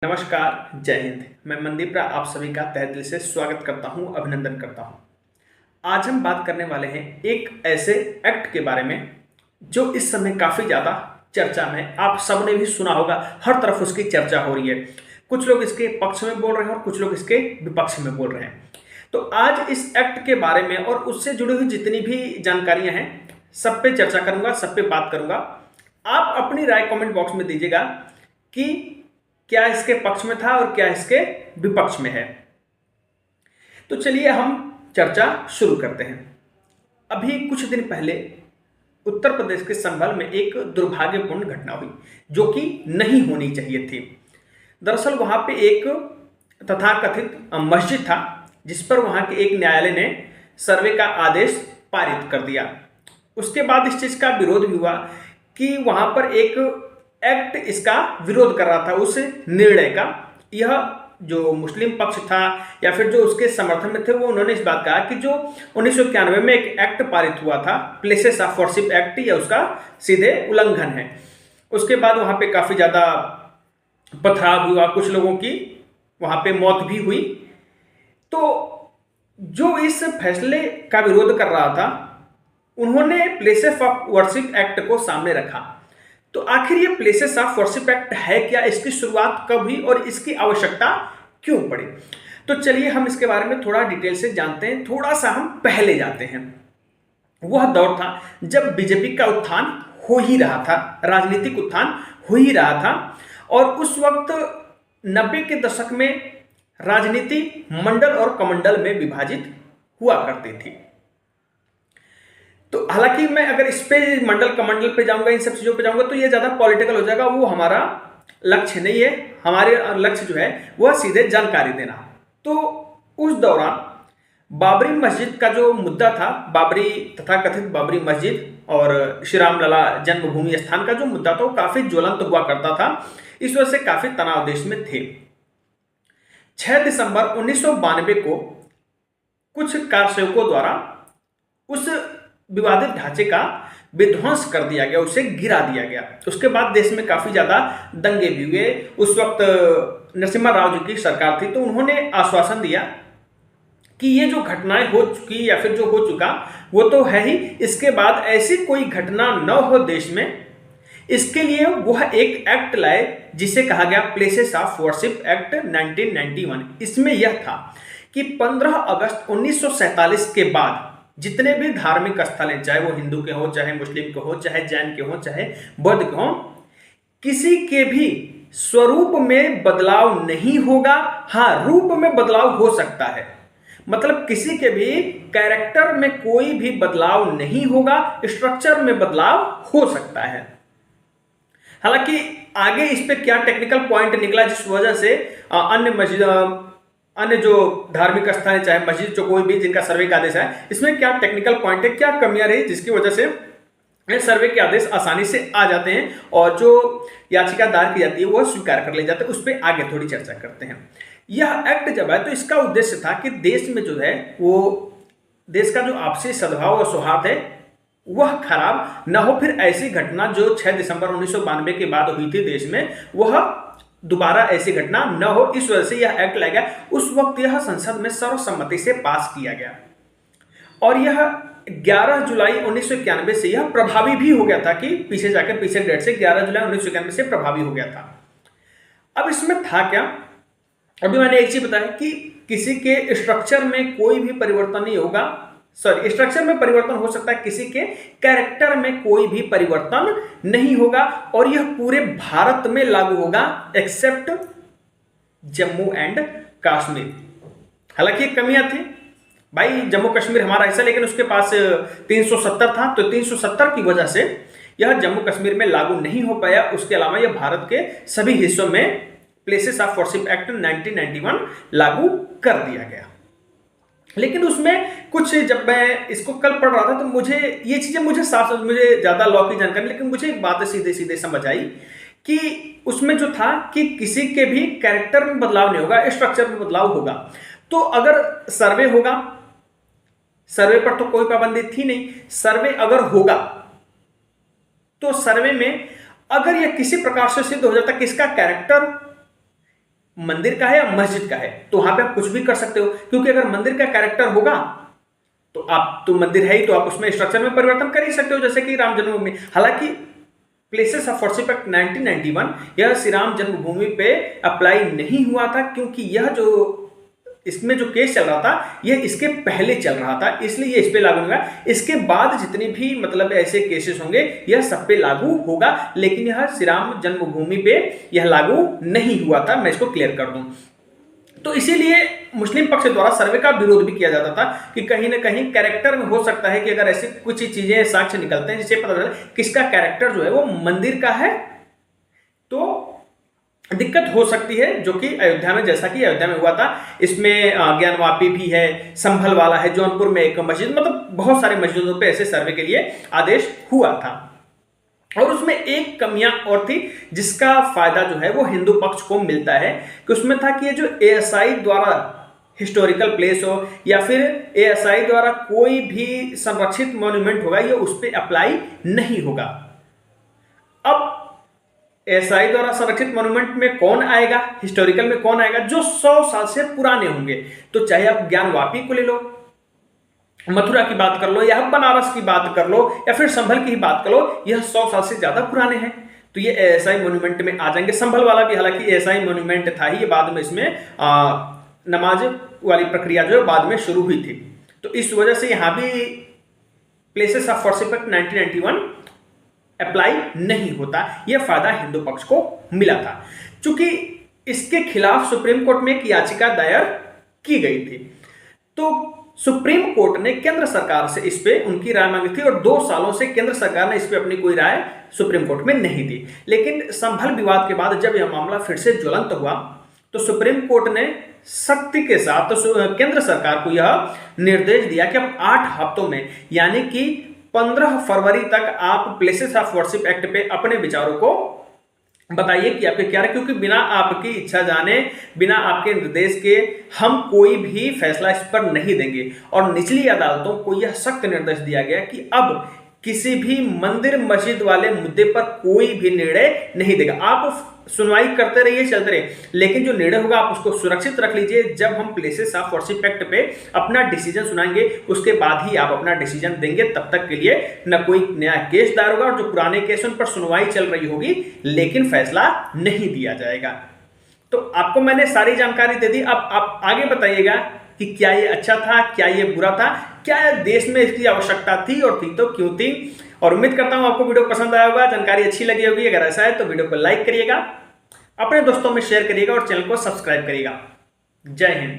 नमस्कार, जय हिंद। मैं मनदीप राय आप सभी का तहे दिल से स्वागत करता हूं, अभिनंदन करता हूं। आज हम बात करने वाले हैं एक ऐसे एक्ट के बारे में जो इस समय काफ़ी ज़्यादा चर्चा में है। आप सबने भी सुना होगा, हर तरफ उसकी चर्चा हो रही है। कुछ लोग इसके पक्ष में बोल रहे हैं और कुछ लोग इसके विपक्ष में बोल रहे हैं। तो आज इस एक्ट के बारे में और उससे जुड़ी हुई जितनी भी जानकारियाँ हैं, सब पे चर्चा करूँगा, सब पे बात करूँगा। आप अपनी राय कमेंट बॉक्स में दीजिएगा कि क्या इसके पक्ष में था और क्या इसके विपक्ष में है। तो चलिए हम चर्चा शुरू करते हैं। अभी कुछ दिन पहले उत्तर प्रदेश के संभल में एक दुर्भाग्यपूर्ण घटना हुई जो कि नहीं होनी चाहिए थी। दरअसल वहां पे एक तथाकथित मस्जिद था जिस पर वहां के एक न्यायालय ने सर्वे का आदेश पारित कर दिया। उसके बाद इस चीज का विरोध भी हुआ कि वहां पर एक एक्ट इसका विरोध कर रहा था, उस निर्णय का। यह जो मुस्लिम पक्ष था या फिर जो उसके समर्थन में थे, वो उन्होंने इस बात कहा कि जो 1991 में एक एक्ट पारित हुआ था, प्लेसेस ऑफ वर्शिप एक्ट, या उसका सीधे उल्लंघन है। उसके बाद वहां पे काफी ज्यादा पथराव हुआ, कुछ लोगों की वहां पे मौत भी हुई। तो जो इस फैसले का विरोध कर रहा था, उन्होंने प्लेसेस ऑफ वर्शिप एक्ट को सामने रखा। तो आखिर ये प्लेसेस ऑफ वर्शिप एक्ट है क्या, इसकी शुरुआत कब हुई और इसकी आवश्यकता क्यों पड़ी? तो चलिए हम इसके बारे में थोड़ा डिटेल से जानते हैं। थोड़ा सा हम पहले जाते हैं। वह दौर था जब बीजेपी का उत्थान हो ही रहा था, राजनीतिक उत्थान हो ही रहा था। और उस वक्त 90 के दशक में राजनीति मंडल और कमंडल में विभाजित हुआ करती थी। तो हालांकि मैं अगर इस पे मंडल कमंडल पे जाऊंगा, इन सब चीजों पे जाऊंगा, तो ये ज्यादा पॉलिटिकल हो जाएगा। वो हमारा लक्ष्य नहीं है। हमारे लक्ष्य जो है वह सीधे जानकारी देना। तो उस दौरान बाबरी मस्जिद का जो मुद्दा था, बाबरी तथाकथित बाबरी मस्जिद और श्री राम लला जन्मभूमि स्थान का जो मुद्दा था, वो काफी ज्वलंत हुआ करता था। इस वजह से काफी तनाव देश में थे। 6 दिसंबर 1992 को कुछ कारसेवकों द्वारा उस विवादित ढांचे का विध्वंस कर दिया गया, उसे गिरा दिया गया। उसके बाद देश में काफी ज्यादा दंगे भी हुए। उस वक्त नरसिम्हा राव जी की सरकार थी, तो उन्होंने आश्वासन दिया कि ये जो घटनाएं हो चुकी या फिर जो हो चुका वो तो है ही, इसके बाद ऐसी कोई घटना न हो देश में, इसके लिए वह एक एक्ट लाए जिसे कहा गया प्लेसेस ऑफ वर्शिप एक्ट 1991। इसमें यह था कि 15 अगस्त 1947 के बाद जितने भी धार्मिक स्थल हैं, चाहे वो हिंदू के हो, चाहे मुस्लिम के हो, चाहे जैन के हो, चाहे बौद्ध के हो, किसी के भी स्वरूप में बदलाव नहीं होगा। हाँ, रूप में बदलाव हो सकता है, मतलब किसी के भी कैरेक्टर में कोई भी बदलाव नहीं होगा, स्ट्रक्चर में बदलाव हो सकता है। हालांकि आगे इस पे क्या टेक्निकल पॉइंट निकला जिस वजह से अन्य जो धार्मिक स्थान है, चाहे मस्जिद, जो कोई भी जिनका सर्वे का आदेश है, इसमें क्या टेक्निकल पॉइंट है, क्या कमियां रही जिसकी वजह से सर्वे के आदेश आसानी से आ जाते हैं और जो याचिका दायर की जाती है वह स्वीकार कर ले जाते हैं। उस पर आगे थोड़ी चर्चा करते हैं। यह एक्ट जब है तो इसका उद्देश्य था कि देश में जो है वो देश का जो आपसी सद्भाव और सौहार्द है वह खराब न हो। फिर ऐसी घटना जो 6 दिसंबर 1992 के बाद हुई थी देश में, वह दोबारा ऐसी घटना न हो, इस वजह से यह एक्ट लाया गया। उस वक्त यह संसद में सर्वसम्मति से पास किया गया और यह 11 जुलाई 1991 से यह प्रभावी भी हो गया था कि पीछे जाकर पीछे डेट से 11 जुलाई 1991 से प्रभावी हो गया था। अब इसमें था क्या, अभी मैंने एक चीज बताया कि किसी के स्ट्रक्चर में कोई भी परिवर्तन नहीं होगा। सॉरी, स्ट्रक्चर में परिवर्तन हो सकता है, किसी के कैरेक्टर में कोई भी परिवर्तन नहीं होगा और यह पूरे भारत में लागू होगा एक्सेप्ट जम्मू एंड कश्मीर। हालांकि कमियां थी भाई, जम्मू कश्मीर हमारा हिस्सा, लेकिन उसके पास 370 था, तो 370 की वजह से यह जम्मू कश्मीर में लागू नहीं हो पाया। उसके अलावा यह भारत के सभी हिस्सों में प्लेसेस ऑफ वर्शिप एक्ट 1991 लागू कर दिया गया। लेकिन उसमें कुछ, जब मैं इसको कल पढ़ रहा था तो मुझे ये चीजें मुझे ज्यादा लॉ की जानकारी, लेकिन मुझे एक बात सीधे सीधे समझ आई कि उसमें जो था कि किसी के भी कैरेक्टर में बदलाव नहीं होगा, स्ट्रक्चर में बदलाव होगा। तो अगर सर्वे होगा, सर्वे पर तो कोई पाबंदी थी नहीं, सर्वे अगर होगा तो सर्वे में अगर यह किसी प्रकार से सिद्ध हो जाता कि इसका कैरेक्टर मंदिर का है या मस्जिद का है, तो वहां पे आप कुछ भी कर सकते हो, क्योंकि अगर मंदिर का कैरेक्टर होगा तो आप तो मंदिर है ही, तो आप उसमें स्ट्रक्चर में परिवर्तन कर ही सकते हो, जैसे कि राम जन्मभूमि। हालांकि प्लेसेस ऑफ वर्शिप एक्ट 1991 यह श्री राम जन्मभूमि पे अप्लाई नहीं हुआ था, क्योंकि यह जो इसमें जो केस चल रहा था यह इसके पहले चल रहा था, इसलिए ये इस पे लागू होगा। इसके बाद जितने भी मतलब ऐसे केसेस होंगे यह सब पे लागू होगा, लेकिन यह श्री राम जन्मभूमि पे यह लागू नहीं हुआ था। मैं इसको क्लियर कर दूं, तो इसीलिए मुस्लिम पक्ष द्वारा सर्वे का विरोध भी किया जाता था कि कहीं ना कहीं कैरेक्टर में हो सकता है कि अगर ऐसी कुछ चीजें साक्ष्य निकलते हैं जिससे पता चले किसका कैरेक्टर जो है वो मंदिर का है, तो दिक्कत हो सकती है, जो कि अयोध्या में, जैसा कि अयोध्या में हुआ था। इसमें ज्ञानवापी भी है, संभल वाला है, जौनपुर में एक मस्जिद, मतलब बहुत सारे मस्जिदों पे ऐसे सर्वे के लिए आदेश हुआ था। और उसमें एक कमियां और थी जिसका फायदा जो है वो हिंदू पक्ष को मिलता है, कि उसमें था कि ये जो एएसआई द्वारा हिस्टोरिकल प्लेस हो या फिर एएसआई द्वारा कोई भी संरक्षित मॉन्यूमेंट होगा, ये उस पर अप्लाई नहीं होगा। अब एएसआई द्वारा संरक्षित मॉन्यूमेंट में कौन आएगा, हिस्टोरिकल में कौन आएगा? जो 100 साल से पुराने होंगे। तो चाहे आप ज्ञानवापी को ले लो, मथुरा की बात कर लो, या बनारस की बात कर लो, या फिर संभल की ही बात कर लो, यह 100 साल से ज्यादा पुराने हैं, तो ये एएसआई मॉन्यूमेंट में आ जाएंगे। संभल वाला भी हालांकि एएसआई मॉन्यूमेंट था ही, ये बाद में इसमें नमाज वाली प्रक्रिया जो है बाद में शुरू हुई थी, तो इस वजह से यहां भी places of worship act 1991 apply नहीं होता। यह फायदा हिंदू पक्ष को मिला था। चूंकि इसके खिलाफ सुप्रीम कोर्ट में एक याचिका दायर की गई थी, तो सुप्रीम कोर्ट ने केंद्र सरकार से इस पे उनकी राय मांगी थी, और 2 सालों से केंद्र सरकार ने इस पे अपनी कोई राय सुप्रीम कोर्ट में नहीं दी। लेकिन संभल विवाद के बाद जब यह मामला फिर से ज्वलंत हुआ, तो सुप्रीम कोर्ट ने सख्ती के साथ केंद्र सरकार को यह निर्देश दिया कि अब 8 हफ्तों में, यानी कि 15 फरवरी तक आप प्लेसेस ऑफ वर्शिप एक्ट पे अपने विचारों को बताइए कि आपके क्या है, क्योंकि बिना आपकी इच्छा जाने, बिना आपके निर्देश के हम कोई भी फैसला इस पर नहीं देंगे। और निचली अदालतों को यह सख्त निर्देश दिया गया कि अब किसी भी मंदिर मस्जिद वाले मुद्दे पर कोई भी निर्णय नहीं देगा। आप सुनवाई करते रहिए, चलते रहिए, लेकिन जो निर्णय होगा आप उसको सुरक्षित रख लीजिए। जब हम प्लेसेस ऑफ वर्शिप एक्ट पे अपना डिसीजन सुनाएंगे उसके बाद ही आप अपना डिसीजन देंगे, तब तक के लिए न कोई नया केस दायर होगा, और जो पुराने केस उन पर सुनवाई चल रही होगी लेकिन फैसला नहीं दिया जाएगा। तो आपको मैंने सारी जानकारी दे दी। अब आप आगे बताइएगा कि क्या ये अच्छा था, क्या ये बुरा था, क्या देश में इसकी आवश्यकता थी, और थी तो क्यों थी। और उम्मीद करता हूं आपको वीडियो पसंद आया होगा, जानकारी अच्छी लगी होगी। अगर ऐसा है तो वीडियो को लाइक करिएगा, अपने दोस्तों में शेयर करिएगा और चैनल को सब्सक्राइब करिएगा। जय हिंद।